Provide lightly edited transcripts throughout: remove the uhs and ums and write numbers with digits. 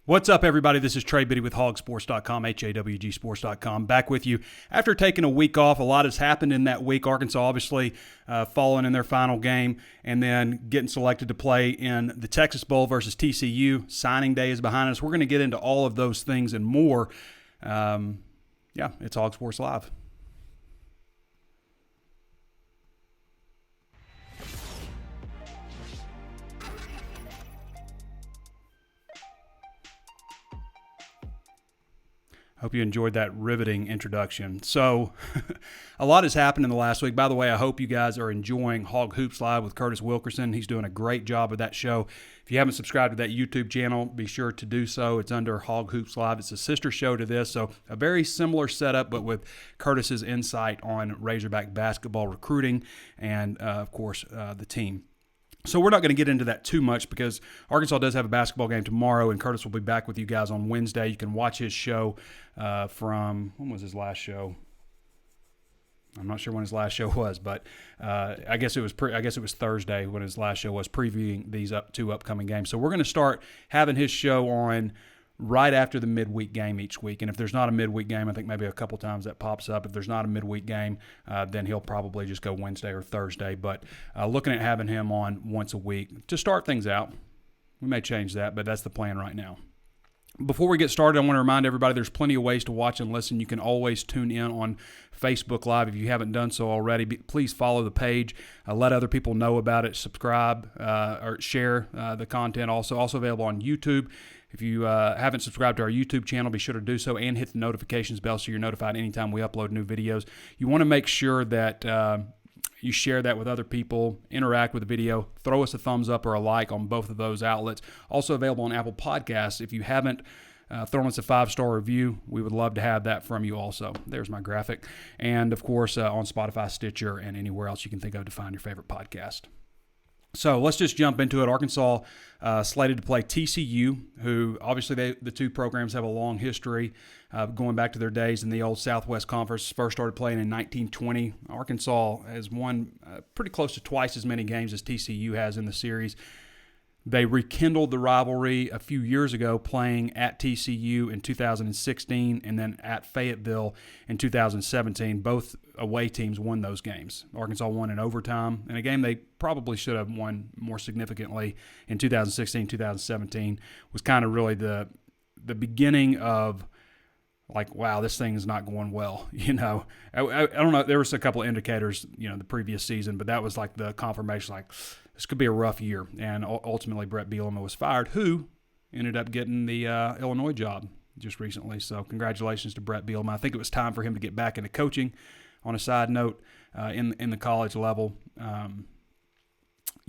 What's up, everybody? This is Trey Biddy with HawgSports.com, HawgSports.com, back with you. After taking a week off, a lot has happened in that week. Arkansas obviously falling in their final game and then getting selected to play in the Texas Bowl versus TCU. Signing day is behind us. We're going to get into all of those things and more. It's HawgSports Live. Hope you enjoyed that riveting introduction. So a lot has happened in the last week. By the way, I hope you guys are enjoying Hog Hoops Live with Curtis Wilkerson. He's doing a great job of that show. If you haven't subscribed to that YouTube channel, be sure to do so. It's under Hog Hoops Live. It's a sister show to this, so a very similar setup, but with Curtis's insight on Razorback basketball recruiting and, of course, the team. So we're not going to get into that too much because Arkansas does have a basketball game tomorrow, and Curtis will be back with you guys on Wednesday. You can watch his show from – when was his last show? I'm not sure when his last show was, but I guess it was Thursday when his last show was, previewing these two upcoming games. So we're going to start having his show on right after the midweek game each week. And if there's not a midweek game, I think maybe a couple times that pops up. If there's not a midweek game, then he'll probably just go Wednesday or Thursday. But looking at having him on once a week to start things out. We may change that, but that's the plan right now. Before we get started, I want to remind everybody there's plenty of ways to watch and listen. You can always tune in on Facebook Live. If you haven't done so already, please follow the page. Let other people know about it. Subscribe or share the content. Also available on YouTube. If you haven't subscribed to our YouTube channel, be sure to do so and hit the notifications bell so you're notified anytime we upload new videos. You want to make sure that you share that with other people, interact with the video, throw us a thumbs up or a like on both of those outlets. Also available on Apple Podcasts. If you haven't thrown us a 5-star review, we would love to have that from you also. There's my graphic. And, of course, on Spotify, Stitcher, and anywhere else you can think of to find your favorite podcast. So let's just jump into it. Arkansas slated to play TCU, who obviously the two programs have a long history going back to their days in the old Southwest Conference. First started playing in 1920. Arkansas has won pretty close to twice as many games as TCU has in the series. They rekindled the rivalry a few years ago playing at TCU in 2016 and then at Fayetteville in 2017. Both away teams won those games. Arkansas won in overtime in a game they probably should have won more significantly in 2016, 2017 was kind of really the beginning of like, wow, this thing is not going well. I don't know. There was a couple of indicators, the previous season, but that was like the confirmation, like, this could be a rough year. And ultimately, Brett Bielema was fired, who ended up getting the Illinois job just recently. So congratulations to Brett Bielema. I think it was time for him to get back into coaching. On a side note, in the college level,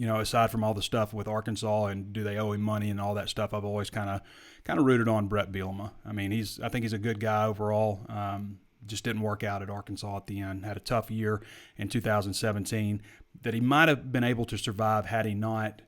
aside from all the stuff with Arkansas and do they owe him money and all that stuff, I've always kind of rooted on Brett Bielema. I mean, I think he's a good guy overall. Just didn't work out at Arkansas at the end. Had a tough year in 2017 that he might have been able to survive had he not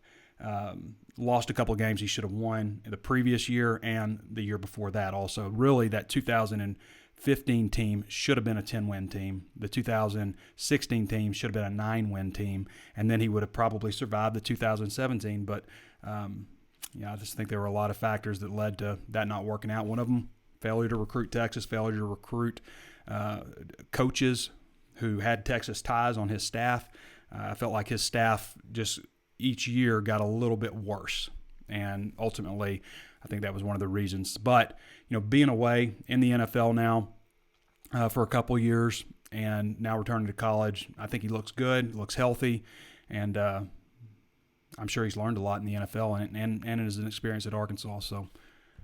lost a couple of games he should have won the previous year and the year before that also. Really, that 2015 team should have been a 10-win team. The 2016 team should have been a 9-win team, and then he would have probably survived the 2017. But, I just think there were a lot of factors that led to that not working out. One of them, failure to recruit Texas, failure to recruit coaches who had Texas ties on his staff. I felt like his staff just each year got a little bit worse, and ultimately I think that was one of the reasons. But, being away in the NFL now for a couple years and now returning to college, I think he looks good, looks healthy, and I'm sure he's learned a lot in the NFL and in his experience at Arkansas. So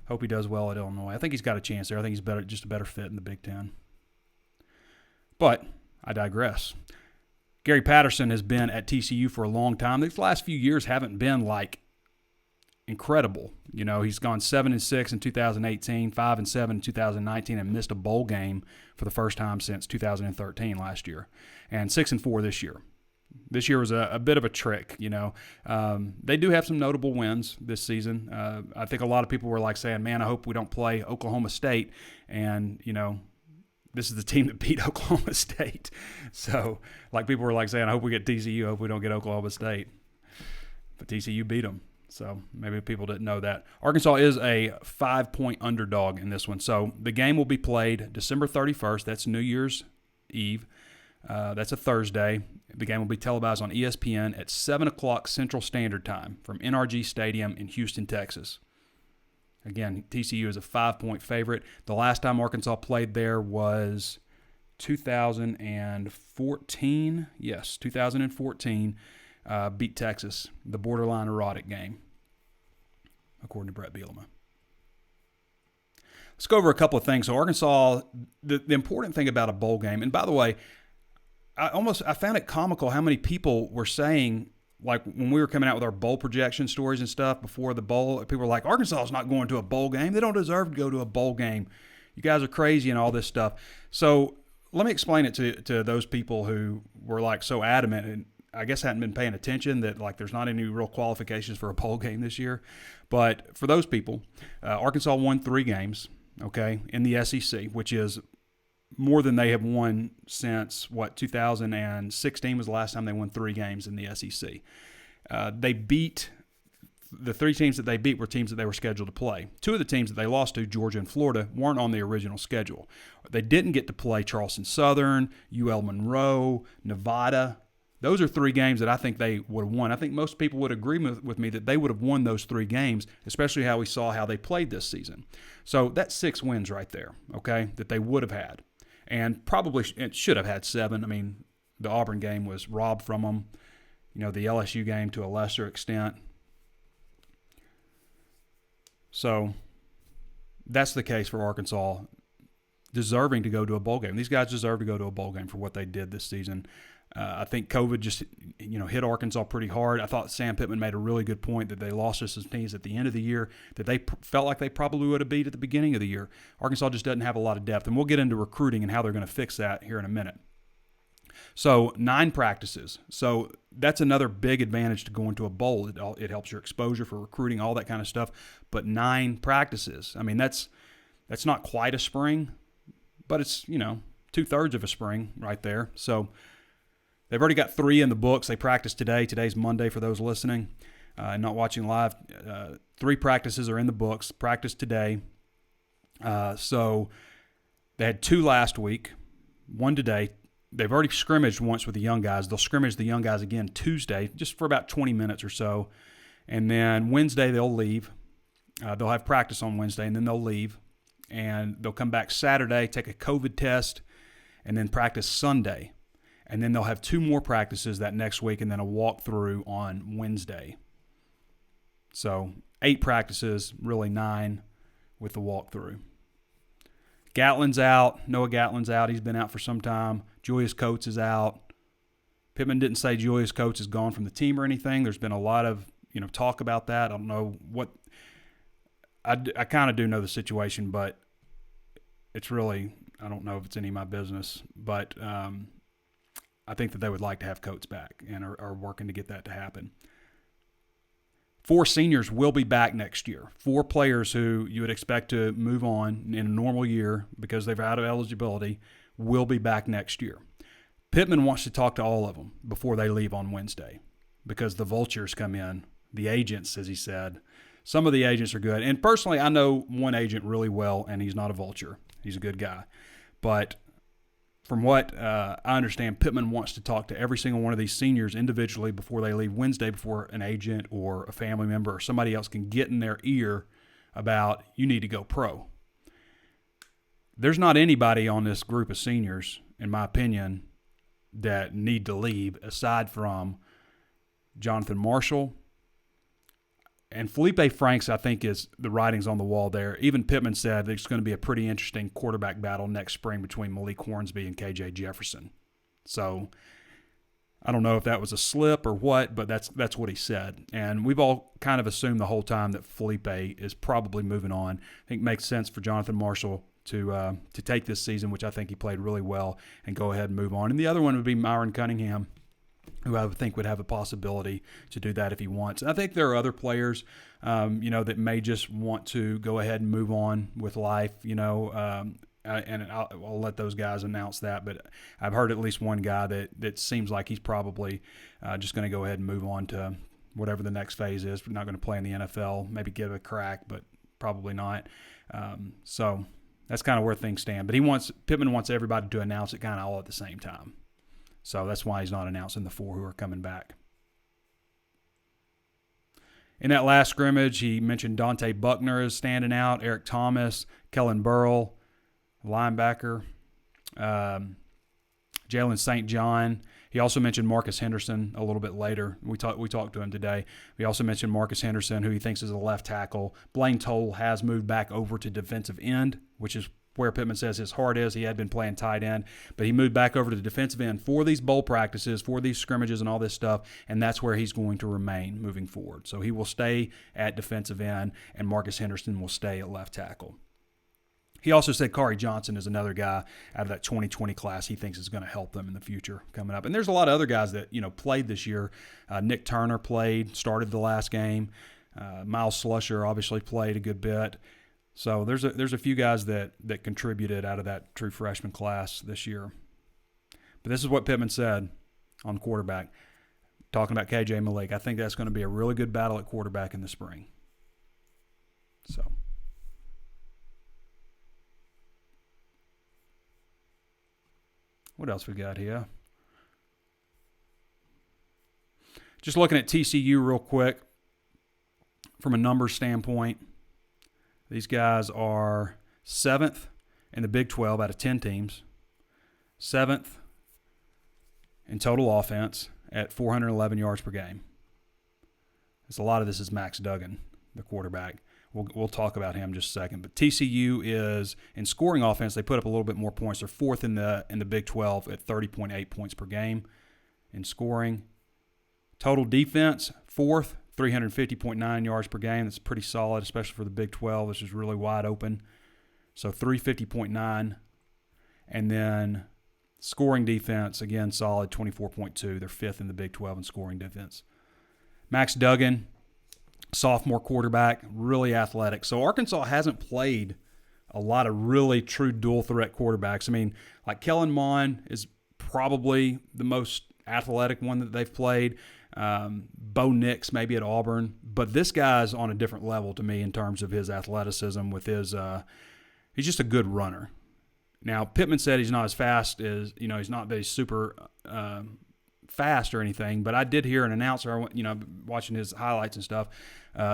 hope he does well at Illinois. I think he's got a chance there. I think he's just a better fit in the Big Ten. But I digress. Gary Patterson has been at TCU for a long time. These last few years haven't been like incredible. He's gone 7-6 in 2018, 5-7 in 2019, and missed a bowl game for the first time since 2013 last year, and 6-4 this year. This year was a bit of a trick, They do have some notable wins this season. I think a lot of people were like saying, man, I hope we don't play Oklahoma State. And, this is the team that beat Oklahoma State. So, like people were like saying, I hope we get TCU, I hope we don't get Oklahoma State. But TCU beat them. So maybe people didn't know that. Arkansas is a 5-point underdog in this one. So the game will be played December 31st. That's New Year's Eve. That's a Thursday. The game will be televised on ESPN at 7 o'clock Central Standard Time from NRG Stadium in Houston, Texas. Again, TCU is a 5-point favorite. The last time Arkansas played there was 2014. Yes, 2014. Beat Texas, the borderline erotic game, according to Brett Bielema. Let's go over a couple of things. So Arkansas, the important thing about a bowl game, and by the way, I found it comical how many people were saying, like when we were coming out with our bowl projection stories and stuff before the bowl, people were like, Arkansas is not going to a bowl game. They don't deserve to go to a bowl game. You guys are crazy and all this stuff. So let me explain it to those people who were like so adamant and I guess hadn't been paying attention that like there's not any real qualifications for a bowl game this year. But for those people, Arkansas won 3 games, okay, in the SEC, which is more than they have won since, 2016 was the last time they won 3 games in the SEC. They beat the 3 teams that they beat were teams that they were scheduled to play. 2 of the teams that they lost to, Georgia and Florida, weren't on the original schedule. They didn't get to play Charleston Southern, UL Monroe, Nevada. Those are 3 games that I think they would have won. I think most people would agree with me that they would have won those 3 games, especially how we saw how they played this season. So that's 6 wins right there, okay, that they would have had. And probably it should have had 7. I mean, the Auburn game was robbed from them. You know, the LSU game to a lesser extent. So that's the case for Arkansas, deserving to go to a bowl game. These guys deserve to go to a bowl game for what they did this season. I think COVID just, hit Arkansas pretty hard. I thought Sam Pittman made a really good point that they lost to some teams at the end of the year that they felt like they probably would have beat at the beginning of the year. Arkansas just doesn't have a lot of depth, and we'll get into recruiting and how they're going to fix that here in a minute. So 9 practices. So that's another big advantage to going to a bowl. It helps your exposure for recruiting, all that kind of stuff. But 9 practices. I mean, that's not quite a spring, but it's, 2/3 of a spring right there. So they've already got 3 in the books. They practiced today. Today's Monday for those listening and not watching live. 3 practices are in the books. Practice today. So they had 2 last week, 1 today. They've already scrimmaged once with the young guys. They'll scrimmage the young guys again Tuesday, just for about 20 minutes or so. And then Wednesday they'll leave. They'll have practice on Wednesday, and then they'll leave. And they'll come back Saturday, take a COVID test, and then practice Sunday. And then they'll have 2 more practices that next week and then a walkthrough on Wednesday. So 8 practices, really 9 with the walkthrough. Gatlin's out. Noah Gatlin's out. He's been out for some time. Julius Coates is out. Pittman didn't say Julius Coates is gone from the team or anything. There's been a lot of talk about that. I don't know what – I kind of do know the situation, but it's really – I don't know if it's any of my business. But I think that they would like to have Coates back and are working to get that to happen. 4 seniors will be back next year. 4 players who you would expect to move on in a normal year because they're out of eligibility will be back next year. Pittman wants to talk to all of them before they leave on Wednesday because the vultures come in, the agents, as he said. Some of the agents are good. And personally, I know one agent really well, and he's not a vulture. He's a good guy. But from what I understand, Pittman wants to talk to every single one of these seniors individually before they leave Wednesday, before an agent or a family member or somebody else can get in their ear about, you need to go pro. There's not anybody on this group of seniors, in my opinion, that need to leave aside from Jonathan Marshall. And Felipe Franks, I think, is the writing's on the wall there. Even Pittman said there's going to be a pretty interesting quarterback battle next spring between Malik Hornsby and KJ Jefferson. So I don't know if that was a slip or what, but that's what he said. And we've all kind of assumed the whole time that Felipe is probably moving on. I think it makes sense for Jonathan Marshall to take this season, which I think he played really well, and go ahead and move on. And the other one would be Myron Cunningham, who I would think would have a possibility to do that if he wants. And I think there are other players, that may just want to go ahead and move on with life, and I'll let those guys announce that. But I've heard at least one guy that seems like he's probably just going to go ahead and move on to whatever the next phase is. We're not going to play in the NFL. Maybe give it a crack, but probably not. So that's kind of where things stand. But Pittman wants everybody to announce it kind of all at the same time. So that's why he's not announcing the 4 who are coming back. In that last scrimmage, he mentioned Dante Buckner is standing out, Eric Thomas, Kellen Burrell, linebacker, Jalen St. John. He also mentioned Marcus Henderson a little bit later. We talked to him today. We also mentioned Marcus Henderson, who he thinks is a left tackle. Blaine Toll has moved back over to defensive end, which is where Pittman says his heart is. He had been playing tight end, but he moved back over to the defensive end for these bowl practices, for these scrimmages and all this stuff, and that's where he's going to remain moving forward. So he will stay at defensive end, and Marcus Henderson will stay at left tackle. He also said Kari Johnson is another guy out of that 2020 class he thinks is going to help them in the future coming up. And there's a lot of other guys that played this year. Nick Turner started the last game. Miles Slusher obviously played a good bit. So there's a few guys that contributed out of that true freshman class this year. But this is what Pittman said on quarterback, talking about KJ Malik. I think that's going to be a really good battle at quarterback in the spring. So what else we got here? Just looking at TCU real quick from a numbers standpoint. These guys are 7th in the Big 12 out of 10 teams, 7th in total offense at 411 yards per game. A lot of this is Max Duggan, the quarterback. We'll talk about him in just a second. But TCU is, in scoring offense, they put up a little bit more points. They're 4th in the Big 12 at 30.8 points per game in scoring. Total defense, 4th. 350.9 yards per game. That's pretty solid, especially for the Big 12, which is really wide open. So 350.9. And then scoring defense, again, solid, 24.2. They're 5th in the Big 12 in scoring defense. Max Duggan, sophomore quarterback, really athletic. So Arkansas hasn't played a lot of really true dual-threat quarterbacks. I mean, like Kellen Mond is probably the most athletic one that they've played. Bo Nix maybe at Auburn, but this guy's on a different level to me in terms of his athleticism. With his, he's just a good runner. Now Pittman said he's not as fast as he's not very super fast or anything, but I did hear an announcer, watching his highlights and stuff,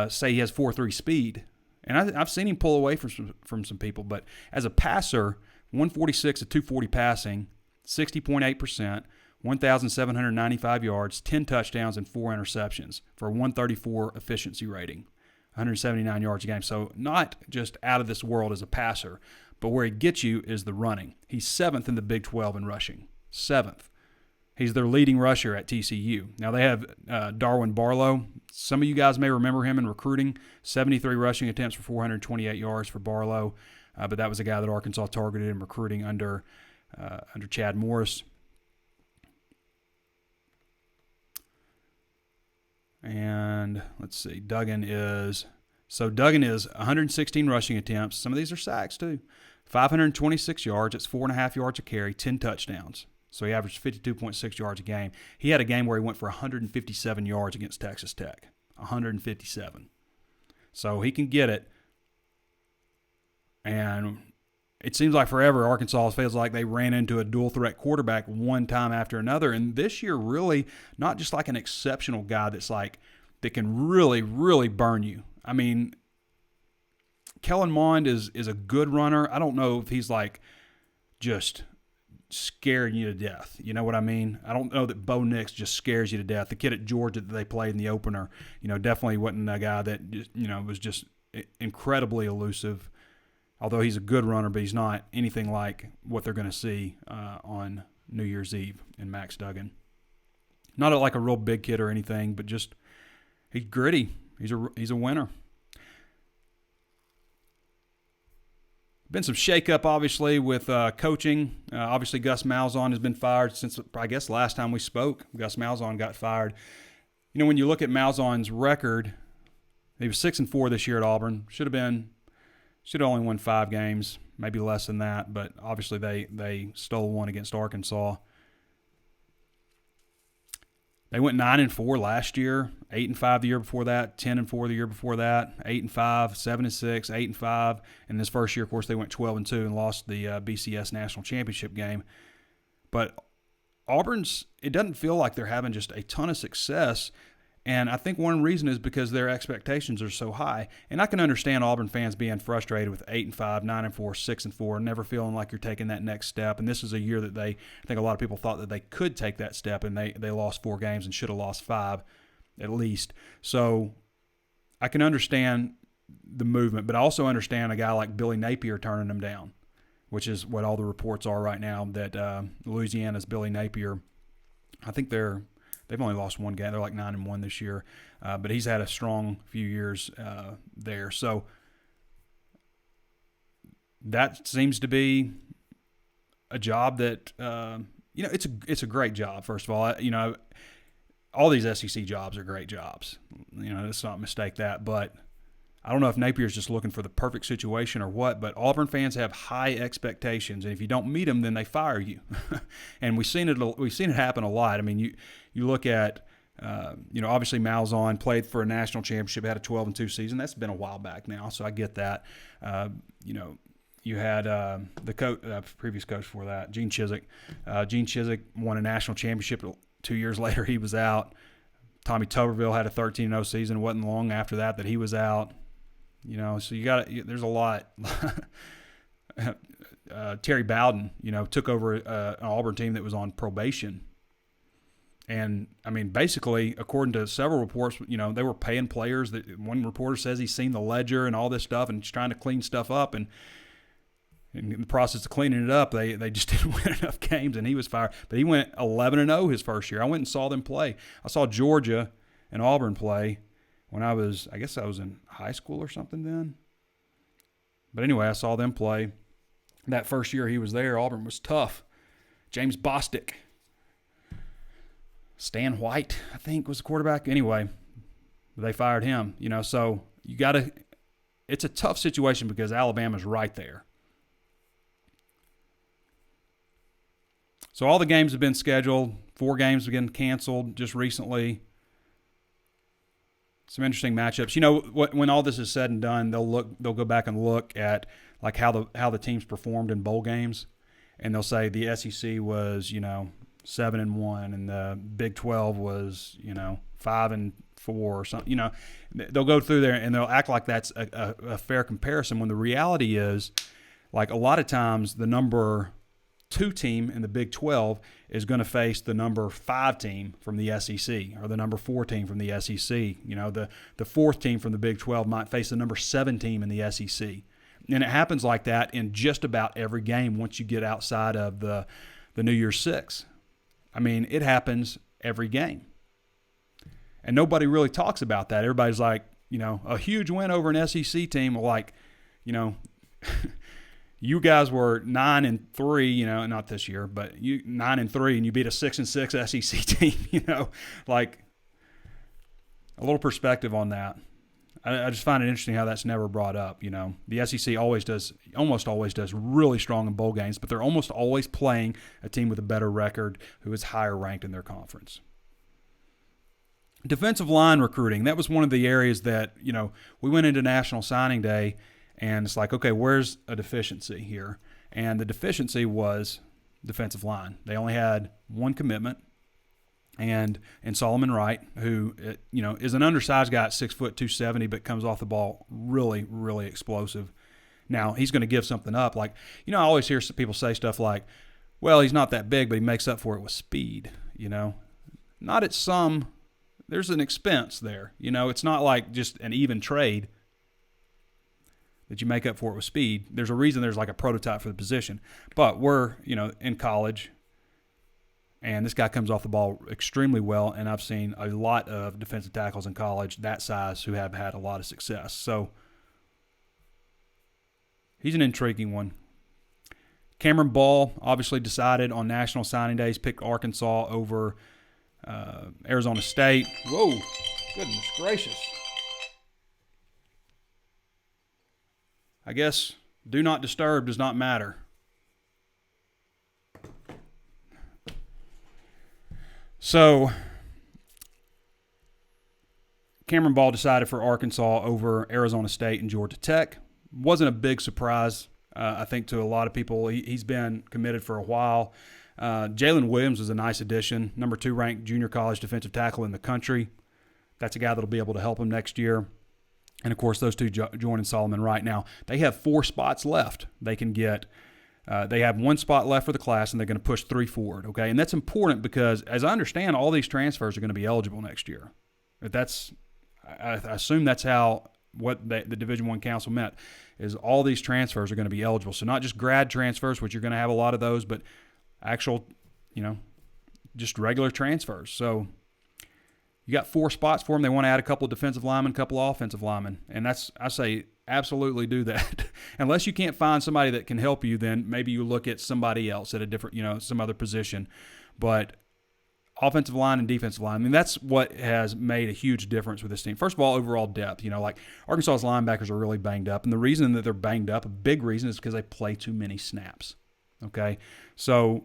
say he has 4.3 speed, and I've seen him pull away from some people. But as a passer, 146 to 240 passing, 60.8%. 1,795 yards, 10 touchdowns, and 4 interceptions for a 134 efficiency rating, 179 yards a game. So not just out of this world as a passer, but where he gets you is the running. He's 7th in the Big 12 in rushing, 7th. He's their leading rusher at TCU. Now they have Darwin Barlow. Some of you guys may remember him in recruiting, 73 rushing attempts for 428 yards for Barlow, but that was a guy that Arkansas targeted in recruiting under Chad Morris. And let's see, Duggan is 116 rushing attempts. Some of these are sacks too. 526 yards. It's 4.5 yards a carry, 10 touchdowns. So he averaged 52.6 yards a game. He had a game where he went for 157 yards against Texas Tech. 157. So he can get it. And it seems like forever Arkansas feels like they ran into a dual-threat quarterback one time after another. And this year, really, not just like an exceptional guy that can really, really burn you. I mean, Kellen Mond is a good runner. I don't know if he's just scaring you to death. You know what I mean? I don't know that Bo Nix just scares you to death. The kid at Georgia that they played in the opener, definitely wasn't a guy that just, was just incredibly elusive. Although he's a good runner, but he's not anything like what they're going to see on New Year's Eve in Max Duggan. Not like a real big kid or anything, but just he's gritty. He's a winner. Been some shakeup, obviously, with coaching. Obviously, Gus Malzahn has been fired since, I guess, last time we spoke. Gus Malzahn got fired. When you look at Malzahn's record, he was 6-4 this year at Auburn. Should have only won 5 games, maybe less than that, but obviously they stole one against Arkansas. They went 9-4 last year, 8-5 the year before that, 10-4 the year before that, 8-5, 7-6, 8-5. And this first year, of course, they went 12-2 and lost the BCS national championship game. But Auburn's, it doesn't feel like they're having just a ton of success. And I think one reason is because their expectations are so high. And I can understand Auburn fans being frustrated with 8-5, 9-4, 6-4, never feeling like you're taking that next step. And this is a year that I think a lot of people thought that they could take that step, and they lost 4 games and should have lost 5 at least. So I can understand the movement, but I also understand a guy like Billy Napier turning them down, which is what all the reports are right now, that Louisiana's Billy Napier, I think they've only lost 1 game. They're like 9-1 this year, but he's had a strong few years there. So that seems to be a job that it's a great job. First of all, all these SEC jobs are great jobs. Let's not mistake that. But I don't know if Napier's just looking for the perfect situation or what. But Auburn fans have high expectations, and if you don't meet them, then they fire you. And we've seen it happen a lot. I mean, you look at obviously Malzahn played for a national championship, had a 12-2 season. That's been a while back now, so I get that. You had the previous coach for that, Gene Chizik. Gene Chizik won a national championship. 2 years later, he was out. Tommy Tuberville had a 13-0 season. It wasn't long after that he was out. So there's a lot. Terry Bowden, took over an Auburn team that was on probation. And, I mean, basically, according to several reports, they were paying players. That one reporter says he's seen the ledger and all this stuff and he's trying to clean stuff up. And in the process of cleaning it up, they just didn't win enough games, and he was fired. But he went 11-0 his first year. I went and saw them play. I saw Georgia and Auburn play when I guess I was in high school or something then. But anyway, I saw them play. That first year he was there, Auburn was tough. James Bostic. Stan White, I think, was the quarterback. Anyway, they fired him. So you got to – it's a tough situation because Alabama's right there. So all the games have been scheduled. 4 games have been canceled just recently. Some interesting matchups. When all this is said and done, they'll go back and look at like how the teams performed in bowl games, and they'll say the SEC was 7-1, and the Big 12 was 5-4 or something. They'll go through there and they'll act like that's a fair comparison. When the reality is, like a lot of times, the number 2 team in the Big 12 is going to face the number 5 team from the SEC or the number 4 team from the SEC. The 4th team from the Big 12 might face the number 7 team in the SEC. And it happens like that in just about every game once you get outside of the New Year's Six. I mean, it happens every game. And nobody really talks about that. Everybody's like, a huge win over an SEC team, like, you guys were 9-3, not this year, but you 9-3, and you beat a 6-6 SEC team. Like a little perspective on that. I just find it interesting how that's never brought up. The SEC almost always does really strong in bowl games, but they're almost always playing a team with a better record who is higher ranked in their conference. Defensive line recruiting, that was one of the areas that we went into National Signing Day. And it's like, okay, where's a deficiency here? And the deficiency was defensive line. They only had 1 commitment, and Solomon Wright, who is an undersized guy at 6 foot 270, but comes off the ball really, really explosive. Now he's going to give something up. Like I always hear some people say stuff like, "Well, he's not that big, but he makes up for it with speed." Not at some. There's an expense there. It's not like just an even trade that you make up for it with speed. There's a reason there's like a prototype for the position. But we're, in college, and this guy comes off the ball extremely well, and I've seen a lot of defensive tackles in college that size who have had a lot of success. So he's an intriguing one. Cameron Ball obviously decided on National Signing Days, picked Arkansas over Arizona State. Whoa, goodness gracious. I guess do not disturb does not matter. So Cameron Ball decided for Arkansas over Arizona State and Georgia Tech. Wasn't a big surprise, I think, to a lot of people. He's been committed for a while. Jalen Williams was a nice addition, number 2 ranked junior college defensive tackle in the country. That's a guy that'll be able to help him next year. And, of course, those two joining Solomon right now. They have 4 spots left. They can get they have 1 spot left for the class, and they're going to push 3 forward, okay? And that's important because, as I understand, all these transfers are going to be eligible next year. I assume that's what the Division I Council meant, is all these transfers are going to be eligible. So not just grad transfers, which you're going to have a lot of those, but actual, just regular transfers. So you got 4 spots for them. They want to add a couple of defensive linemen, a couple of offensive linemen. And I say absolutely do that. Unless you can't find somebody that can help you, then maybe you look at somebody else at a different, some other position. But offensive line and defensive line, I mean, that's what has made a huge difference with this team. First of all, overall depth. Like Arkansas's linebackers are really banged up. And the reason that they're banged up, a big reason, is because they play too many snaps. Okay? So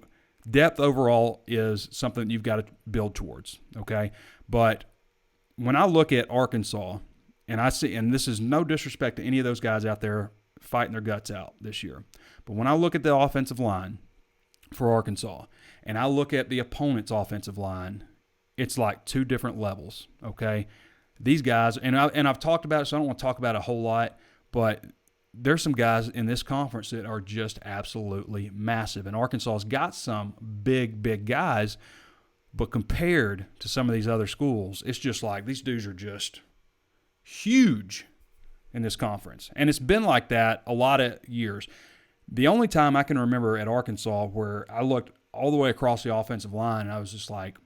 depth overall is something you've got to build towards. Okay? But when I look at Arkansas, and I see, and this is no disrespect to any of those guys out there fighting their guts out this year, but when I look at the offensive line for Arkansas, and I look at the opponent's offensive line, it's like 2 different levels, okay? These guys, and I've talked about it, so I don't want to talk about it a whole lot, but there's some guys in this conference that are just absolutely massive. And Arkansas's got some big, big guys, but compared to some of these other schools, it's just like these dudes are just huge in this conference. And it's been like that a lot of years. The only time I can remember at Arkansas where I looked all the way across the offensive line and I was just like,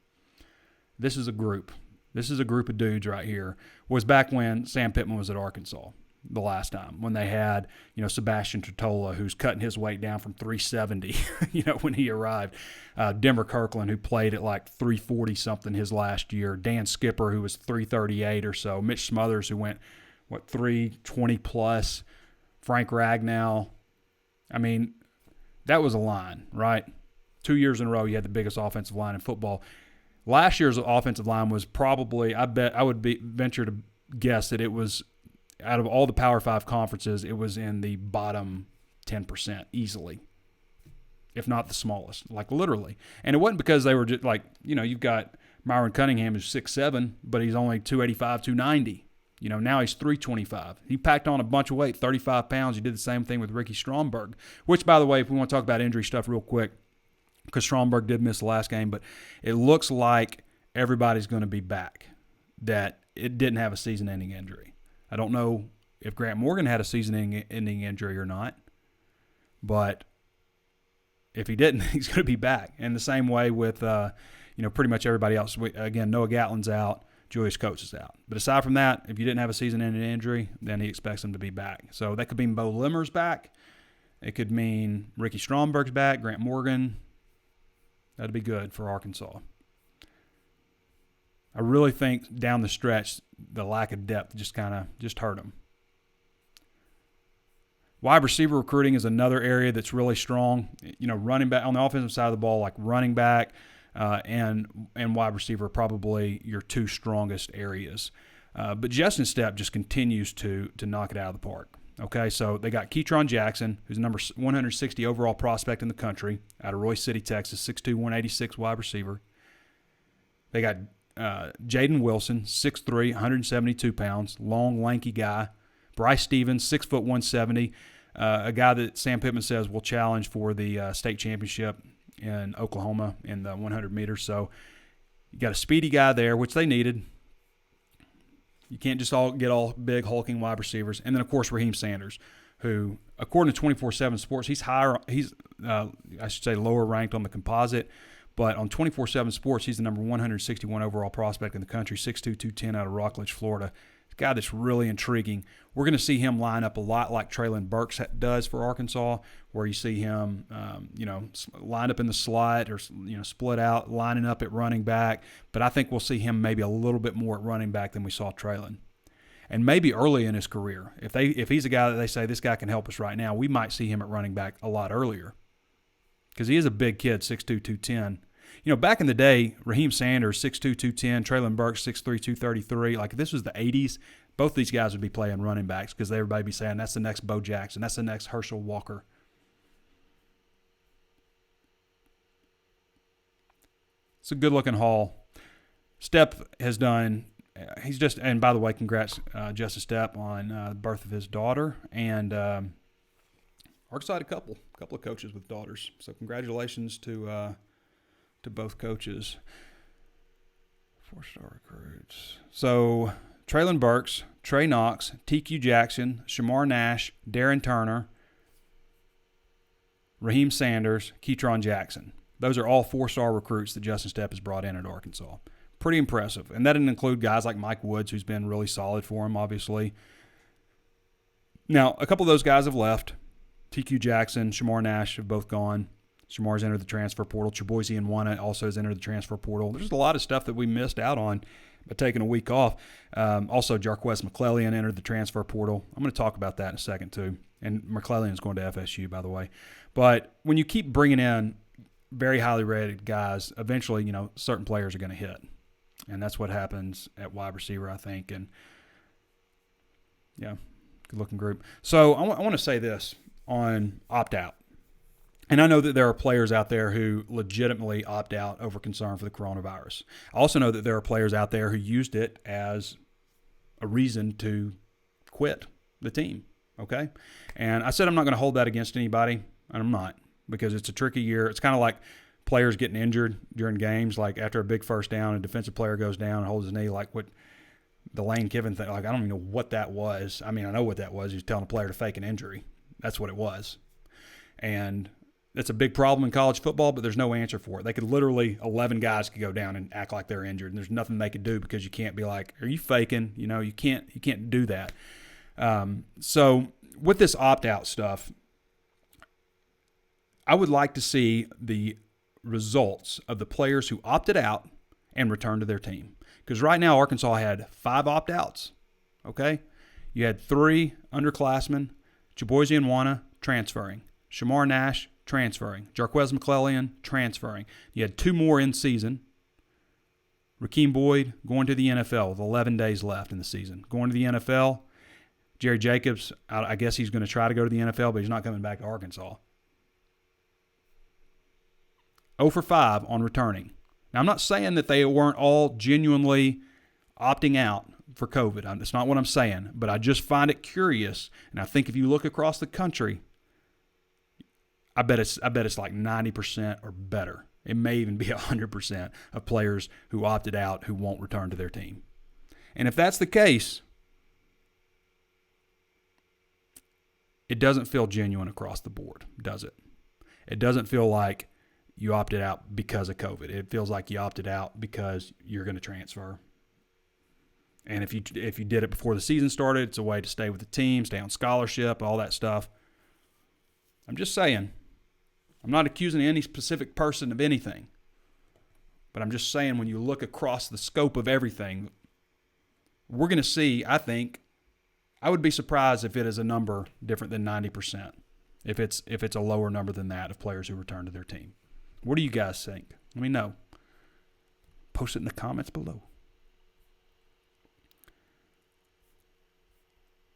this is a group. This is a group of dudes right here, was back when Sam Pittman was at Arkansas the last time, when they had, Sebastian Totola, who's cutting his weight down from 370, when he arrived. Denver Kirkland, who played at like 340-something his last year. Dan Skipper, who was 338 or so. Mitch Smothers, who went, 320-plus. Frank Ragnow. I mean, that was a line, right? 2 years in a row, you had the biggest offensive line in football. Last year's offensive line was probably, I would venture to guess that it was, out of all the Power 5 conferences, it was in the bottom 10% easily, if not the smallest, like literally. And it wasn't because they were just like, you've got Myron Cunningham who's 6'7", but he's only 285, 290. Now he's 325. He packed on a bunch of weight, 35 pounds. He did the same thing with Ricky Stromberg, which, by the way, if we want to talk about injury stuff real quick, because Stromberg did miss the last game, but it looks like everybody's going to be back, that it didn't have a season-ending injury. I don't know if Grant Morgan had a season-ending injury or not, but if he didn't, he's going to be back. And the same way with, pretty much everybody else. Again, Noah Gatlin's out, Julius Coates is out. But aside from that, if you didn't have a season-ending injury, then he expects him to be back. So that could mean Bo Limmer's back. It could mean Ricky Stromberg's back, Grant Morgan. That'd be good for Arkansas. I really think down the stretch, the lack of depth just hurt them. Wide receiver recruiting is another area that's really strong. Running back on the offensive side of the ball, like running back and wide receiver are probably your 2 strongest areas. But Justin Stepp just continues to knock it out of the park. Okay, so they got Keytron Jackson, who's number 160 overall prospect in the country, out of Royce City, Texas, 6'2", 186 wide receiver. They got Jaden Wilson, 6'3", 172 pounds, long, lanky guy. Bryce Stevens, 6 foot 170, a guy that Sam Pittman says will challenge for the state championship in Oklahoma in the 100 meters. So you got a speedy guy there, which they needed. You can't just get all big, hulking wide receivers. And then, of course, Raheem Sanders, who, according to 24/7 Sports, he's higher. He's, I should say, lower ranked on the composite. But on 24/7 Sports, he's the number 161 overall prospect in the country, 6'2", 210 out of Rockledge, Florida. A guy that's really intriguing. We're going to see him line up a lot like Traylon Burks does for Arkansas, where you see him, line up in the slot or, split out, lining up at running back. But I think we'll see him maybe a little bit more at running back than we saw Traylon. And maybe early in his career. If he's a guy that they say, this guy can help us right now, we might see him at running back a lot earlier. Because he is a big kid, 6'2", 210. back in the day, Raheem Sanders, 6'2", 210, Traylon Burks, 6'3", 233. Like, if this was the 80s, both these guys would be playing running backs because everybody would be saying, that's the next Bo Jackson. That's the next Herschel Walker. It's a good-looking haul. Stepp has done – he's just – and by the way, congrats, Justice Stepp, on the birth of his daughter. And Arkansas had a couple of coaches with daughters. So congratulations to both coaches. 4-star recruits. So Traylon Burks, Trey Knox, TQ Jackson, Shamar Nash, Darren Turner, Raheem Sanders, Ketron Jackson. Those are all 4-star recruits that Justin Stepp has brought in at Arkansas. Pretty impressive. And that didn't include guys like Mike Woods, who's been really solid for him, obviously. Now, a couple of those guys have left. TQ Jackson, Shamar Nash have both gone. Shamar's entered the transfer portal. Chibozie and Wana also has entered the transfer portal. There's a lot of stuff that we missed out on by taking a week off. Also, Jarquez McClellion entered the transfer portal. I'm going to talk about that in a second, too. And McClellion's going to FSU, by the way. But when you keep bringing in very highly rated guys, eventually, certain players are going to hit. And that's what happens at wide receiver, I think. And, yeah, good-looking group. So I want to say this on opt-out. And I know that there are players out there who legitimately opt out over concern for the coronavirus. I also know that there are players out there who used it as a reason to quit the team, okay? And I said I'm not going to hold that against anybody, and I'm not, because it's a tricky year. It's kind of like players getting injured during games, like after a big first down, a defensive player goes down and holds his knee, like what the Lane Kiffin thing. Like, I don't even know what that was. I mean, I know what that was. He was telling a player to fake an injury. That's what it was. And it's a big problem in college football, but there's no answer for it. They could literally, 11 guys could go down and act like they're injured, and there's nothing they could do because you can't be like, are you faking? You can't do that. So with this opt-out stuff, I would like to see the results of the players who opted out and returned to their team. Because right now, Arkansas had 5 opt-outs, okay? You had 3 underclassmen, Chibozie and Wana transferring, Shamar Nash transferring, Jarquez McClellion transferring. You had 2 more in season. Rakeem Boyd going to the NFL with 11 days left in the season. Going to the NFL. Jerry Jacobs, I guess he's going to try to go to the NFL, but he's not coming back to Arkansas. 0 for 5 on returning. Now, I'm not saying that they weren't all genuinely opting out for COVID. That's not what I'm saying, but I just find it curious, and I think if you look across the country, I bet it's like 90% or better. It may even be 100% of players who opted out who won't return to their team. And if that's the case, it doesn't feel genuine across the board, does it? It doesn't feel like you opted out because of COVID. It feels like you opted out because you're going to transfer. And if you did it before the season started, it's a way to stay with the team, stay on scholarship, all that stuff. I'm just saying. I'm not accusing any specific person of anything. But I'm just saying when you look across the scope of everything, we're going to see, I think, I would be surprised if it is a number different than 90%. If it's a lower number than that of players who return to their team. What do you guys think? Let me know. Post it in the comments below.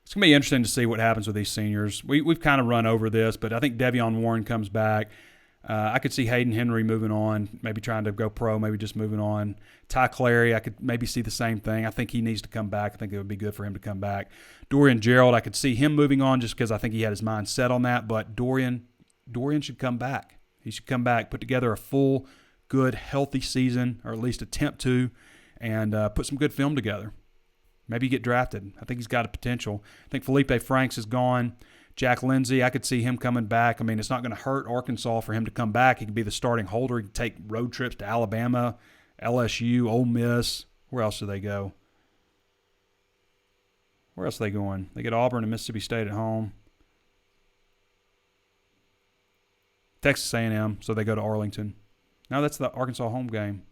It's going to be interesting to see what happens with these seniors. We've kind of run over this, but I think Devion Warren comes back. I could see Hayden Henry moving on, maybe trying to go pro, maybe just moving on. Ty Clary, I could maybe see the same thing. I think he needs to come back. I think it would be good for him to come back. Dorian Gerald, I could see him moving on just because I think he had his mind set on that. But Dorian should come back. He should come back, put together a full, good, healthy season, or at least attempt to, and put some good film together. Maybe get drafted. I think he's got a potential. I think Felipe Franks is gone. Jack Lindsey, I could see him coming back. I mean, it's not going to hurt Arkansas for him to come back. He could be the starting holder. He can take road trips to Alabama, LSU, Ole Miss. Where else do they go? Where else are they going? They get Auburn and Mississippi State at home. Texas A&M, so they go to Arlington. No, that's the Arkansas home game.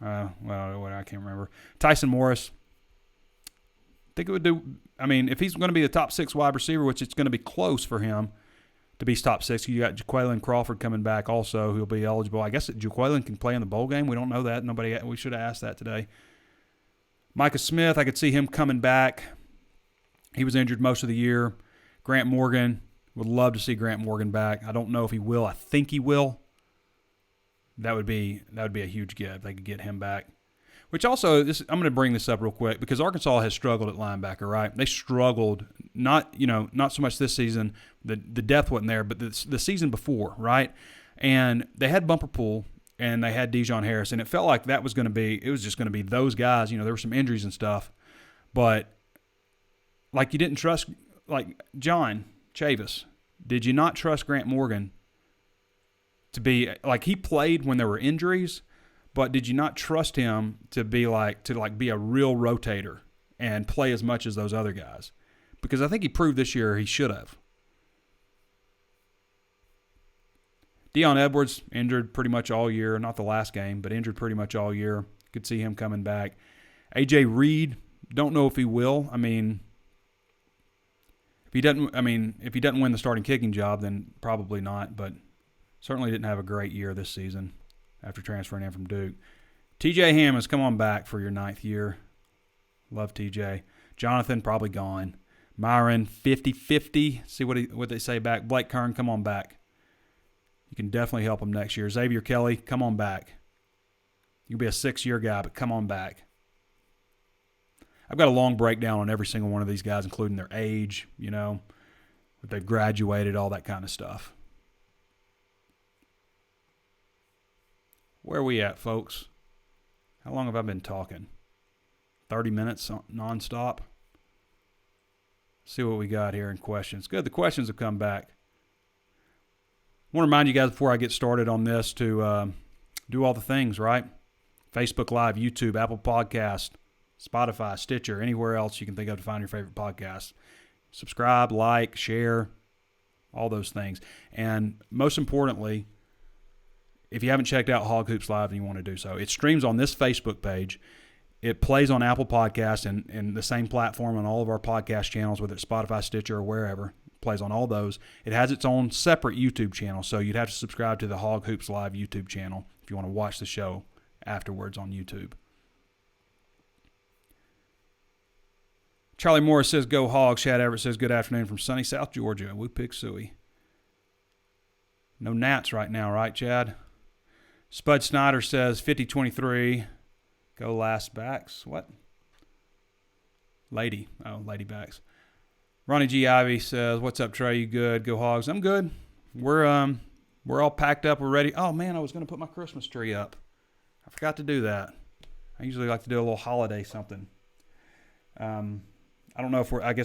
Well, I can't remember. Tyson Morris. I think it would do. I mean, if he's going to be the top 6 wide receiver, which it's going to be close for him, to be top 6. You got Jaquelin Crawford coming back also, who'll be eligible. I guess Jaquelin can play in the bowl game. We don't know that. We should have asked that today. Micah Smith, I could see him coming back. He was injured most of the year. Grant Morgan, would love to see Grant Morgan back. I don't know if he will. I think he will. That would be a huge get if they could get him back. Which also, I'm going to bring this up real quick because Arkansas has struggled at linebacker, right? They struggled, not so much this season. The depth wasn't there, but the season before, right? And they had Bumper Pool and they had Dijon Harris, and it felt like it was just going to be those guys. There were some injuries and stuff, but like you didn't trust, like John Chavis, did you not trust Grant Morgan to be like he played when there were injuries? But did you not trust him to be a real rotator and play as much as those other guys? Because I think he proved this year he should have. Deion Edwards injured pretty much all year, not the last game, but injured pretty much all year. Could see him coming back. AJ Reed, don't know if he will. I mean, if he doesn't win the starting kicking job, then probably not. But certainly didn't have a great year this season after transferring in from Duke. TJ Hammonds, come on back for your 9th year. Love TJ. Jonathan, probably gone. Myron, 50-50. See what they say back. Blake Kern, come on back. You can definitely help him next year. Xavier Kelly, come on back. You can be a 6-year guy, but come on back. I've got a long breakdown on every single one of these guys, including their age, if they've graduated, all that kind of stuff. Where are we at, folks? How long have I been talking? 30 minutes nonstop? See what we got here in questions. Good, the questions have come back. I want to remind you guys before I get started on this to do all the things, right? Facebook Live, YouTube, Apple Podcast, Spotify, Stitcher, anywhere else you can think of to find your favorite podcast. Subscribe, like, share, all those things. And most importantly, if you haven't checked out Hog Hoops Live and you want to do so, it streams on this Facebook page. It plays on Apple Podcasts and the same platform on all of our podcast channels, whether it's Spotify, Stitcher, or wherever. It plays on all those. It has its own separate YouTube channel, so you'd have to subscribe to the Hog Hoops Live YouTube channel if you want to watch the show afterwards on YouTube. Charlie Morris says, go Hogs. Chad Everett says, good afternoon from sunny South Georgia. Woo Pig Suey. No gnats right now, right, Chad? Spud Snyder says 50-23. Go last backs. What? Lady. Oh, lady backs. Ronnie G. Ivy says, what's up, Trey? You good? Go Hogs. I'm good. We're all packed up. We're ready. Oh, man, I was going to put my Christmas tree up. I forgot to do that. I usually like to do a little holiday something. I don't know if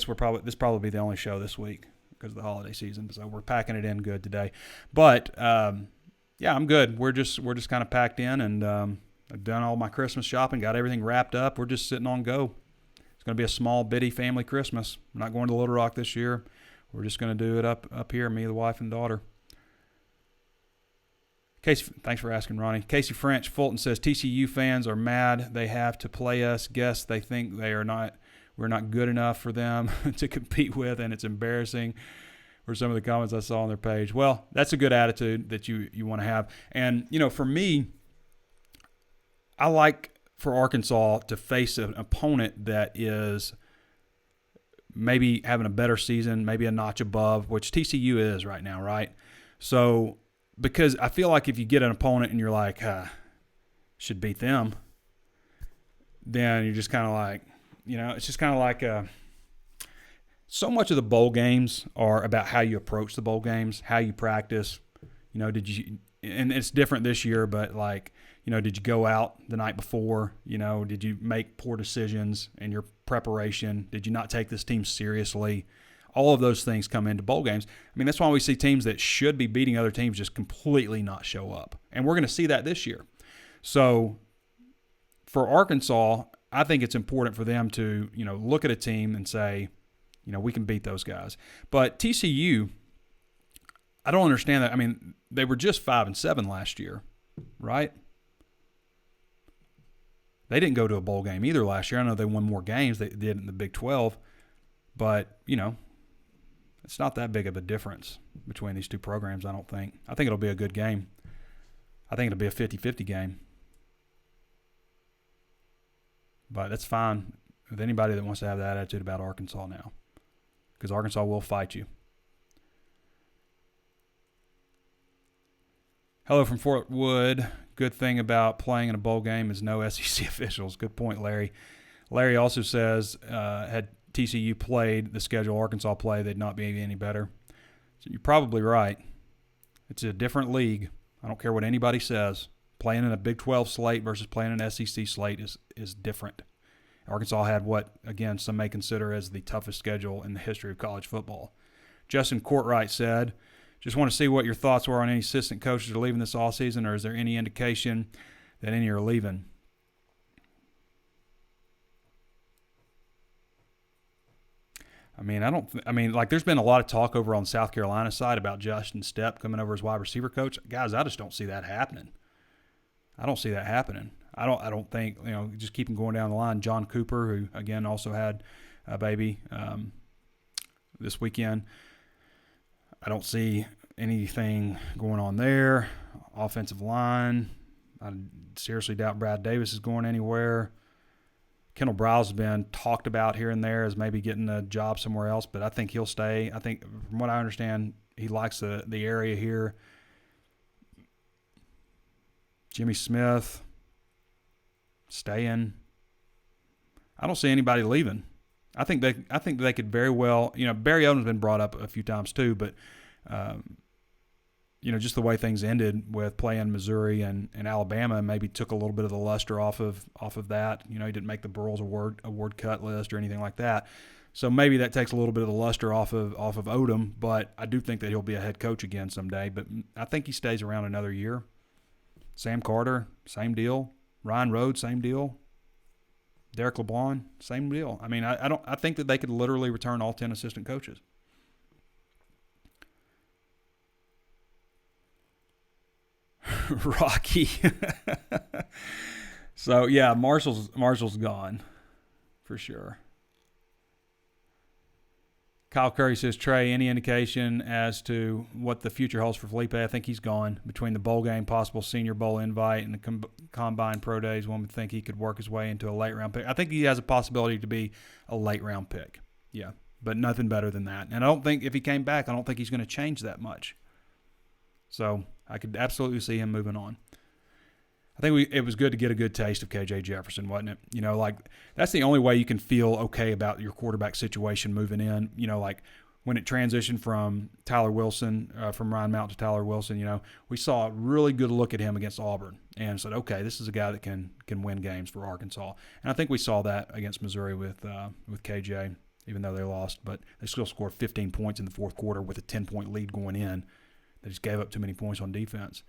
this probably be the only show this week because of the holiday season. So we're packing it in good today. But, yeah, I'm good. We're just kind of packed in, and I've done all my Christmas shopping, got everything wrapped up. We're just sitting on go. It's going to be a small, bitty family Christmas. I'm not going to Little Rock this year. We're just going to do it up here, me, the wife, and daughter. Casey, thanks for asking, Ronnie. Casey French Fulton says TCU fans are mad they have to play us. Guess they think we're not good enough for them to compete with, and it's embarrassing. Were some of the comments I saw on their page. Well, that's a good attitude that you want to have. And, for me, I like for Arkansas to face an opponent that is maybe having a better season, maybe a notch above, which TCU is right now, right? So, because I feel like if you get an opponent and you're like, should beat them, then you're just kind of like, it's just kind of like so much of the bowl games are about how you approach the bowl games, how you practice. And it's different this year, but did you go out the night before? Did you make poor decisions in your preparation? Did you not take this team seriously? All of those things come into bowl games. I mean, that's why we see teams that should be beating other teams just completely not show up. And we're going to see that this year. So for Arkansas, I think it's important for them to, look at a team and say, we can beat those guys. But TCU, I don't understand that. I mean, they were just 5-7 last year, right? They didn't go to a bowl game either last year. I know they won more games. They did in the Big 12. But, It's not that big of a difference between these two programs, I don't think. I think it'll be a good game. I think it'll be a 50-50 game. But that's fine with anybody that wants to have that attitude about Arkansas now, because Arkansas will fight you. Hello from Fort Wood. Good thing about playing in a bowl game is no SEC officials. Good point, Larry. Larry also says had TCU played the schedule Arkansas played, they'd not be any better. So you're probably right. It's a different league. I don't care what anybody says. Playing in a Big 12 slate versus playing an SEC slate is different. Arkansas had what, again, some may consider as the toughest schedule in the history of college football. Justin Courtwright said, just want to see what your thoughts were on any assistant coaches are leaving this offseason, or is there any indication that any are leaving? There's been a lot of talk over on South Carolina side about Justin Stepp coming over as wide receiver coach. Guys, I just don't see that happening. I don't see that happening. I don't think, just keep them going down the line. John Cooper, who, again, also had a baby this weekend. I don't see anything going on there. Offensive line, I seriously doubt Brad Davis is going anywhere. Kendall Browse has been talked about here and there as maybe getting a job somewhere else, but I think he'll stay. I think, from what I understand, he likes the area here. Jimmy Smith staying. I don't see anybody leaving. I think they could very well. Barry Odom's been brought up a few times too, but just the way things ended with playing Missouri and Alabama maybe took a little bit of the luster off of that. He didn't make the Burroughs award cut list or anything like that. So maybe that takes a little bit of the luster off of Odom, but I do think that he'll be a head coach again someday. But I think he stays around another year. Sam Carter, same deal. Ryan Rhodes, same deal. Derek LeBlanc, same deal. I think that they could literally return all 10 assistant coaches. Rocky. So yeah, Marshall's gone for sure. Kyle Curry says, Trey, any indication as to what the future holds for Felipe? I think he's gone. Between the bowl game, possible Senior Bowl invite, and the Combine Pro Days, one would think he could work his way into a late-round pick. I think he has a possibility to be a late-round pick. Yeah, but nothing better than that. And I don't think if he came back, I don't think he's going to change that much. So I could absolutely see him moving on. I think it was good to get a good taste of KJ Jefferson, wasn't it? That's the only way you can feel okay about your quarterback situation moving in. When it transitioned from Tyler Wilson, from Ryan Mount to Tyler Wilson, we saw a really good look at him against Auburn and said, okay, this is a guy that can win games for Arkansas. And I think we saw that against Missouri with KJ, even though they lost. But they still scored 15 points in the fourth quarter with a 10-point lead going in. They just gave up too many points on defense.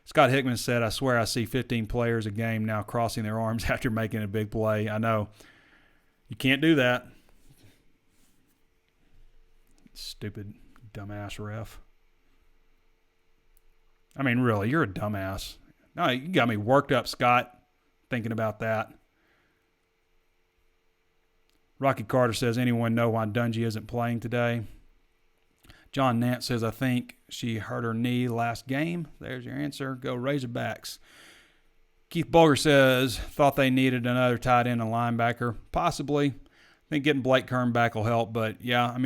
Scott Hickman said, I swear I see 15 players a game now crossing their arms after making a big play. I know. You can't do that. Stupid, dumbass ref. Really, you're a dumbass. No, you got me worked up, Scott, thinking about that. Rocky Carter says, anyone know why Dungy isn't playing today? John Nance says, I think she hurt her knee last game. There's your answer. Go Razorbacks. Keith Bulger says, thought they needed another tight end and linebacker. Possibly. I think getting Blake Kern back will help. But, yeah,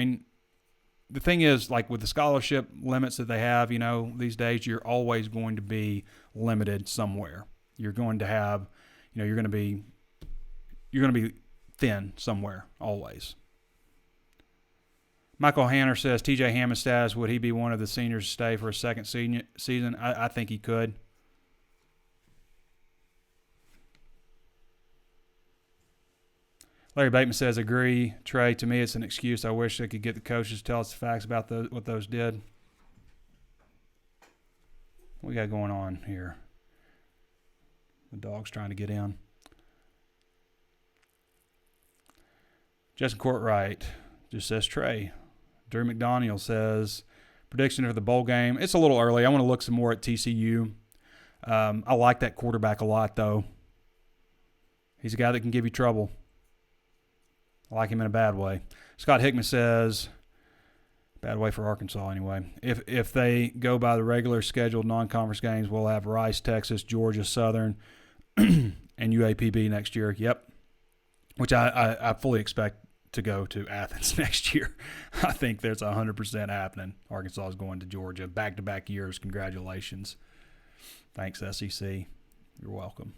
the thing is, with the scholarship limits that they have, these days, you're always going to be limited somewhere. You're going to have, you're going to be thin somewhere, always. Michael Hanner says, TJ Hammond's status, would he be one of the seniors to stay for a second season? I think he could. Larry Bateman says, agree. Trey, to me, it's an excuse. I wish they could get the coaches to tell us the facts about what those did. What we got going on here? The dog's trying to get in. Justin Courtwright just says, Trey. Drew McDaniel says, prediction for the bowl game. It's a little early. I want to look some more at TCU. I like that quarterback a lot, though. He's a guy that can give you trouble. I like him in a bad way. Scott Hickman says, Bad way for Arkansas anyway. If they go by the regular scheduled non-conference games, we'll have Rice, Texas, Georgia, Southern, and UAPB next year. Yep, which I fully expect to go to Athens next year. I think there's 100% happening. Arkansas is going to Georgia back-to-back years. Congratulations. Thanks, SEC. You're welcome.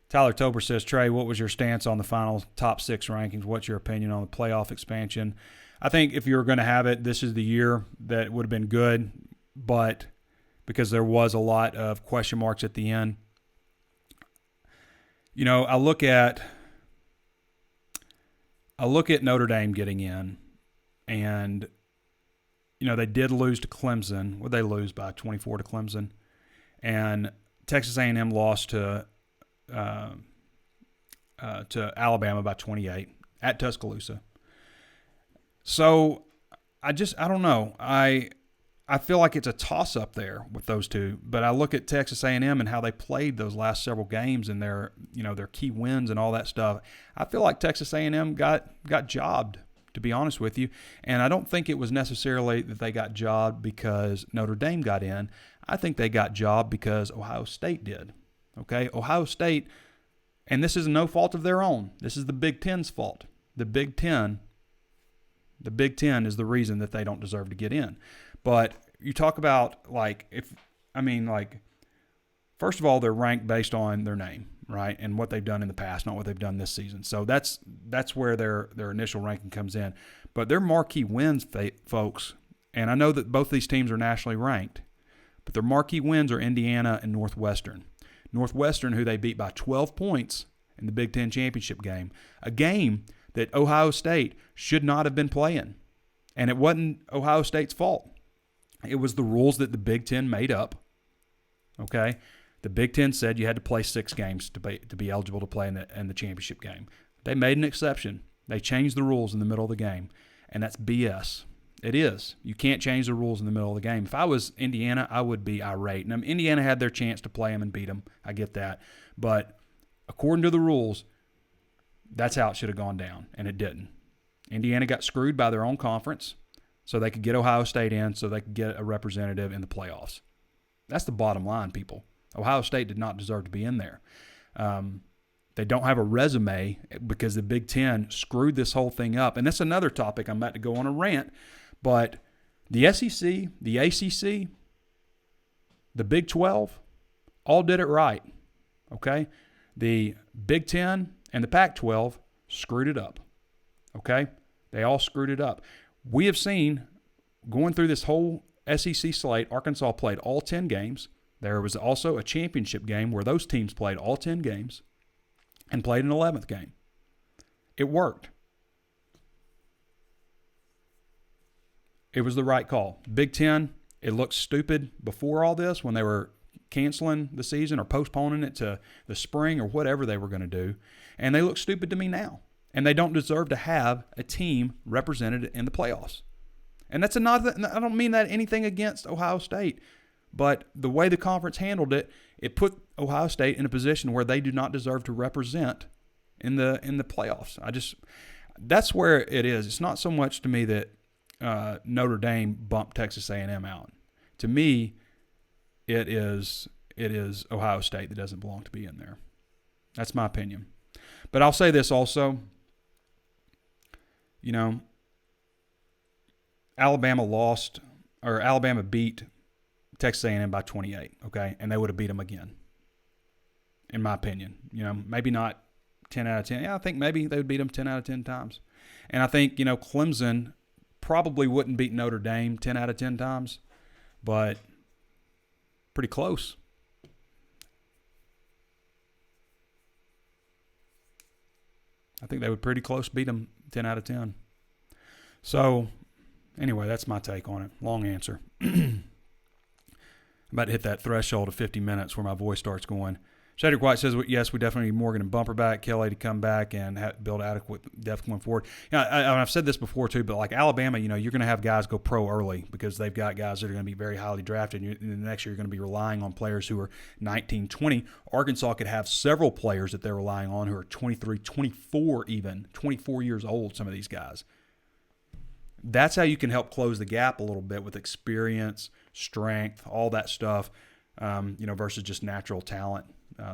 Tyler Tober says, Trey, what was your stance on the final top 6 rankings? What's your opinion on the playoff expansion? I think if you were going to have it, this is the year that it would have been good, but because there was a lot of question marks at the end. You know, I look at Notre Dame getting in, and, you know, they did lose to Clemson. Would they lose by 24 to Clemson? And Texas A&M lost to Alabama by 28 at Tuscaloosa. So I don't know. I feel like it's a toss-up there with those two. But I look at Texas A&M and how they played those last several games and their key wins and all that stuff. I feel like Texas A&M got jobbed, to be honest with you. And I don't think it was necessarily that they got jobbed because Notre Dame got in. I think they got jobbed because Ohio State did. Okay? Ohio State, and this is no fault of their own. This is the Big Ten's fault. The Big Ten is the reason that they don't deserve to get in. But you talk about, first of all, they're ranked based on their name, right, and what they've done in the past, not what they've done this season. So that's where their initial ranking comes in. But their marquee wins, folks, and I know that both these teams are nationally ranked, but their marquee wins are Indiana and Northwestern. Northwestern, who they beat by 12 points in the Big Ten championship game, a game that Ohio State should not have been playing. And it wasn't Ohio State's fault. It was the rules that the Big Ten made up. Okay? The Big Ten said you had to play 6 games to be eligible to play in the championship game. They made an exception. They changed the rules in the middle of the game, and that's BS. It is. You can't change the rules in the middle of the game. If I was Indiana, I would be irate. Now, Indiana had their chance to play them and beat them. I get that. But according to the rules, that's how it should have gone down, and it didn't. Indiana got screwed by their own conference so they could get Ohio State in so they could get a representative in the playoffs. That's the bottom line, people. Ohio State did not deserve to be in there. They don't have a resume because the Big Ten screwed this whole thing up. And that's another topic. I'm about to go on a rant. But the SEC, the ACC, the Big 12 all did it right. Okay? The Big 10 and the Pac-12 screwed it up. Okay? They all screwed it up. We have seen, going through this whole SEC slate, Arkansas played all 10 games. There was also a championship game where those teams played all 10 games and played an 11th game. It worked. It was the right call. Big Ten, it looked stupid before all this when they were canceling the season or postponing it to the spring or whatever they were going to do. And they look stupid to me now. And they don't deserve to have a team represented in the playoffs. And that's another, I don't mean that anything against Ohio State, but the way the conference handled it, it put Ohio State in a position where they do not deserve to represent in the playoffs. That's where it is. It's not so much to me that Notre Dame bumped Texas A&M out. To me, it is Ohio State that doesn't belong to be in there. That's my opinion. But I'll say this also. You know, Alabama beat Texas A&M by 28, okay? And they would have beat them again, in my opinion. You know, maybe not 10 out of 10. Yeah, I think maybe they would beat them 10 out of 10 times. And I think, you know, Clemson probably wouldn't beat Notre Dame 10 out of 10 times, but pretty close. I think they would pretty close beat them 10 out of 10. So, anyway, that's my take on it. Long answer. I'm about to hit that threshold of 50 minutes where my voice starts going. Shadrick White says, yes, we definitely need Morgan and Bumper back, Kelly to come back and build adequate depth going forward. You know, I've said this before too, but like Alabama, you know, you're going to have guys go pro early because they've got guys that are going to be very highly drafted. And the next year, you're going to be relying on players who are 19, 20. Arkansas could have several players that they're relying on who are 23, 24 even, 24 years old, some of these guys. That's how you can help close the gap a little bit with experience, strength, all that stuff, versus just natural talent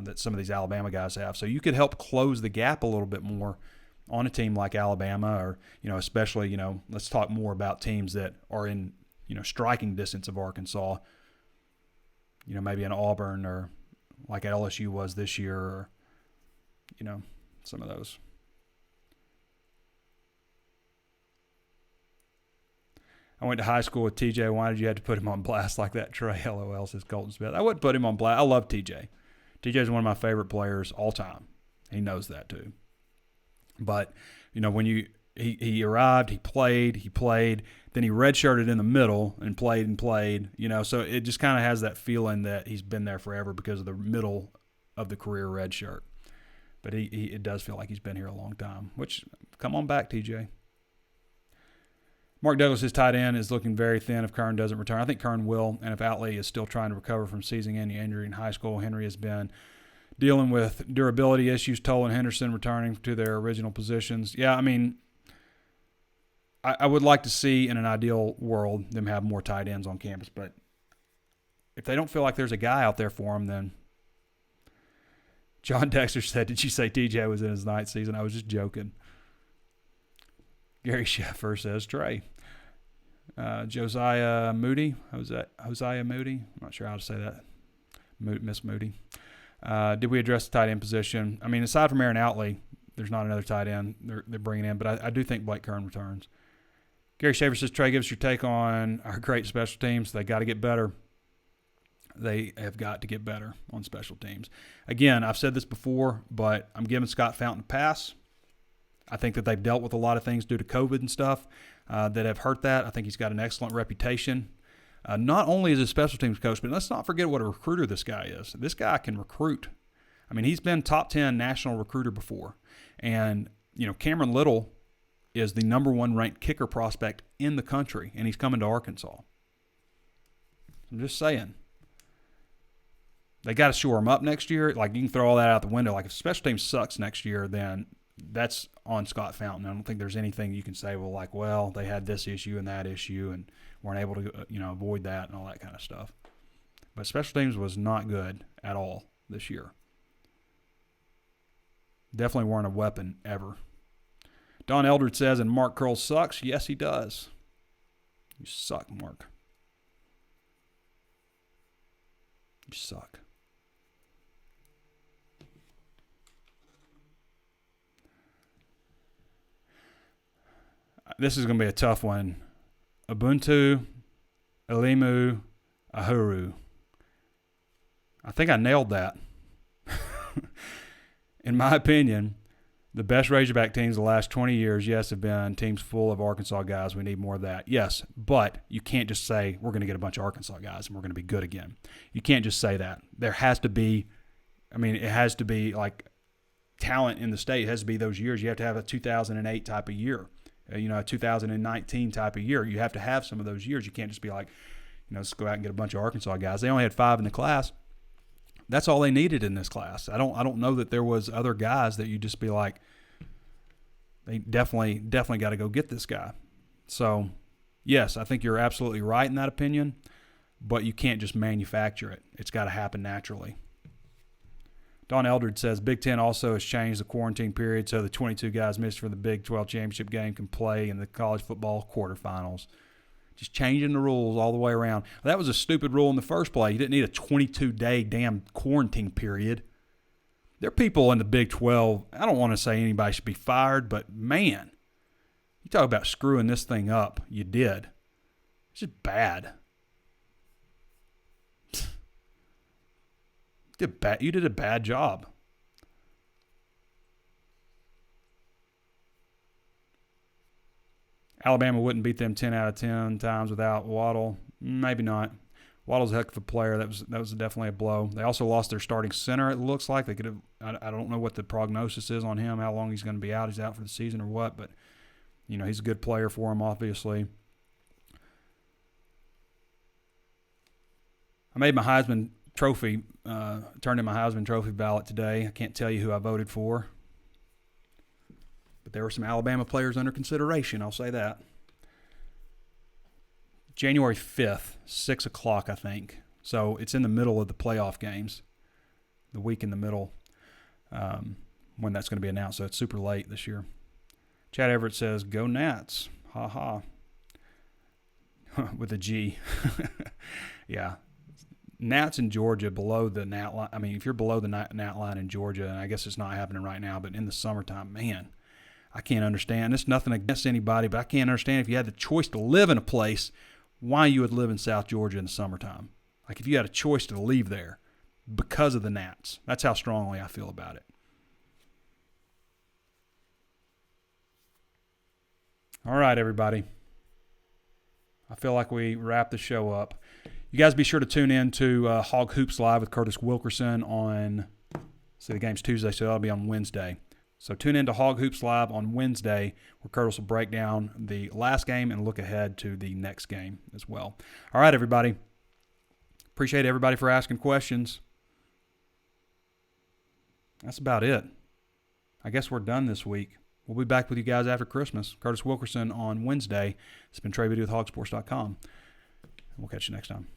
that some of these Alabama guys have. So you could help close the gap a little bit more on a team like Alabama, or, especially, let's talk more about teams that are in, striking distance of Arkansas, maybe in Auburn, or like LSU was this year, or, some of those. I went to high school with TJ. Why did you have to put him on blast like that, Trey? LOL, says Colton Smith. I wouldn't put him on blast. I love TJ. TJ is one of my favorite players all time. He knows that too. But, when he arrived, he played, then he redshirted in the middle and played, so it just kind of has that feeling that he's been there forever because of the middle of the career redshirt. But it does feel like he's been here a long time, which, come on back, TJ. Mark Douglas, his tight end, is looking very thin if Kern doesn't return. I think Kern will, and if Outley is still trying to recover from season-ending injury in high school, Henry has been dealing with durability issues. Toll and Henderson returning to their original positions. Yeah, I would like to see, in an ideal world, them have more tight ends on campus, but if they don't feel like there's a guy out there for them, then John Dexter said, did you say TJ was in his ninth season? I was just joking. Gary Sheffer says Trey. Josiah Moody. Hosea Moody? I'm not sure how to say that. Miss Moody. Did we address the tight end position? Aside from Aaron Outley, there's not another tight end they're bringing in, but I do think Blake Kern returns. Gary Shaver says, Trey, give us your take on our great special teams. They got to get better. They have got to get better on special teams. Again, I've said this before, but I'm giving Scott Fountain a pass. I think that they've dealt with a lot of things due to COVID and stuff that have hurt that. I think he's got an excellent reputation. Not only as a special teams coach, but let's not forget what a recruiter this guy is. This guy can recruit. He's been top 10 national recruiter before. And, Cameron Little is the number one ranked kicker prospect in the country, and he's coming to Arkansas. I'm just saying. They got to shore him up next year. You can throw all that out the window. If special teams sucks next year, then that's on Scott Fountain. I don't think there's anything you can say, they had this issue and that issue and weren't able to, avoid that and all that kind of stuff. But special teams was not good at all this year. Definitely weren't a weapon ever. Don Eldred says, and Mark Curl sucks. Yes, he does. You suck, Mark. You suck. This is going to be a tough one. Ubuntu, Elimu, Ahuru. I think I nailed that. In my opinion, the best Razorback teams the last 20 years, yes, have been teams full of Arkansas guys. We need more of that. Yes, but you can't just say we're going to get a bunch of Arkansas guys and we're going to be good again. You can't just say that. There has to be, it has to be talent in the state. It has to be those years. You have to have a 2008 type of year. A 2019 type of year. You have to have some of those years. You can't just be let's go out and get a bunch of Arkansas guys. They only had 5 in the class. That's all they needed in this class. I don't know that there was other guys that you just be they definitely got to go get this guy. So, yes, I think you're absolutely right in that opinion, but you can't just manufacture it. It's got to happen naturally. Don Eldred says, Big Ten also has changed the quarantine period so the 22 guys missed for the Big 12 championship game can play in the college football quarterfinals. Just changing the rules all the way around. Well, that was a stupid rule in the first place. You didn't need a 22-day damn quarantine period. There are people in the Big 12, I don't want to say anybody should be fired, but man, you talk about screwing this thing up. You did. It's just bad. You did a bad job. Alabama wouldn't beat them 10 out of 10 times without Waddle. Maybe not. Waddle's a heck of a player. That was definitely a blow. They also lost their starting center, it looks like. They could have. I don't know what the prognosis is on him, how long he's going to be out. He's out for the season or what, but he's a good player for him, obviously. I made my Heisman Trophy, turned in my Heisman Trophy ballot today. I can't tell you who I voted for, but there were some Alabama players under consideration, I'll say that. January 5th, 6 o'clock, I think. So it's in the middle of the playoff games, the week in the middle, when that's going to be announced. So it's super late this year. Chad Everett says, go Nats. Ha ha. With a G. Yeah. Nats in Georgia below the Nat line. I mean, if you're below the Nat line in Georgia, and I guess it's not happening right now, but in the summertime, man, I can't understand. It's nothing against anybody, but I can't understand if you had the choice to live in a place, why you would live in South Georgia in the summertime. Like if you had a choice to leave there because of the Nats. That's how strongly I feel about it. All right, everybody. I feel like we wrap the show up. You guys be sure to tune in to Hog Hoops Live with Curtis Wilkerson on, the game's Tuesday, so that'll be on Wednesday. So tune in to Hog Hoops Live on Wednesday, where Curtis will break down the last game and look ahead to the next game as well. All right, everybody. Appreciate everybody for asking questions. That's about it. I guess we're done this week. We'll be back with you guys after Christmas. Curtis Wilkerson on Wednesday. It's been Trey Biddy with HawgSports.com. We'll catch you next time.